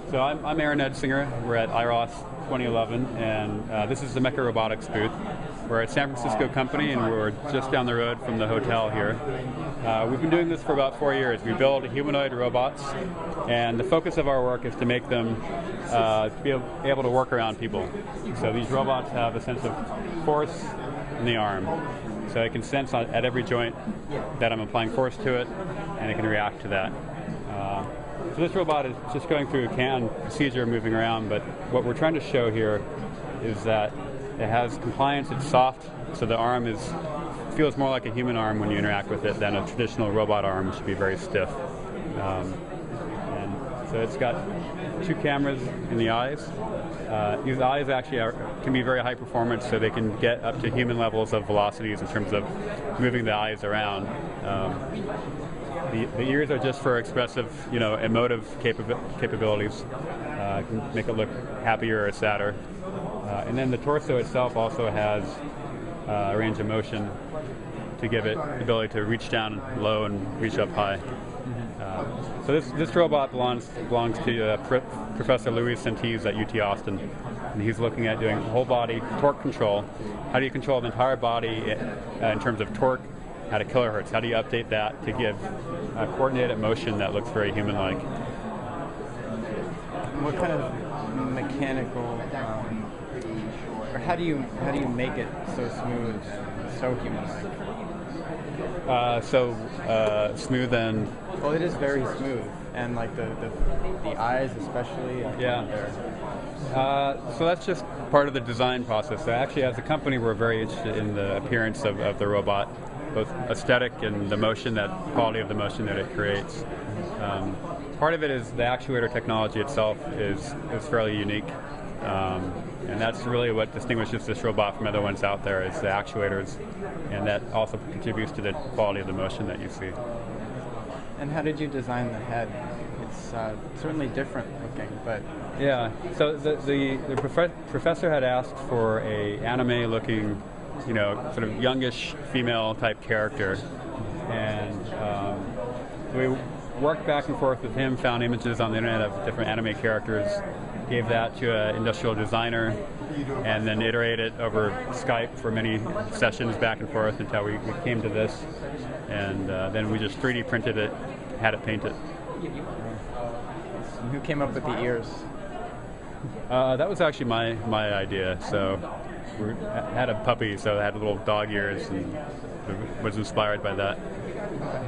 So I'm Aaron Edsinger. We're at IROS 2011, and this is the Meka Robotics booth. We're a San Francisco company, and we're just down the road from the hotel here. We've been doing this for about 4 years. We build humanoid robots, and the focus of our work is to make them be able to work around people. So these robots have a sense of force in the arm. So it can sense at every joint that I'm applying force to it, and it can react to that. So this robot is just going through a CAN procedure, moving around, but what we're trying to show here is that it has compliance, it's soft, so the arm feels more like a human arm when you interact with it than a traditional robot arm, which would be very stiff. And so it's got 2 cameras in the eyes. These eyes actually can be very high performance, so they can get up to human levels of velocities in terms of moving the eyes around. The ears are just for expressive, emotive capabilities. Can make it look happier or sadder. And then the torso itself also has a range of motion to give it the ability to reach down low and reach up high. So this robot belongs to Professor Louis Sentiz at UT Austin, and he's looking at doing whole body torque control. How do you control the entire body in terms of torque at a kilohertz? How do you update that to give a coordinated motion that looks very human-like? What kind of mechanical, or how do you make it so smooth, so human-like? Smooth and... Well, it is very smooth, and like the eyes especially. Yeah. So that's just part of the design process. So actually, as a company, we're very interested in the appearance of the robot, both aesthetic and the motion, that quality of the motion that it creates. Part of it is the actuator technology itself is fairly unique, and that's really what distinguishes this robot from other ones out there, is the actuators, and that also contributes to the quality of the motion that you see. And how did you design the head? It's certainly different looking, but... Yeah, so the professor had asked for a anime-looking, sort of youngish female-type character, and we worked back and forth with him, found images on the internet of different anime characters, gave that to an industrial designer, and then iterated over Skype for many sessions back and forth until we came to this, and then we just 3D printed it, had it painted. Who came up with the ears? That was actually my idea. So we had a puppy, so it had little dog ears, and was inspired by that. Okay.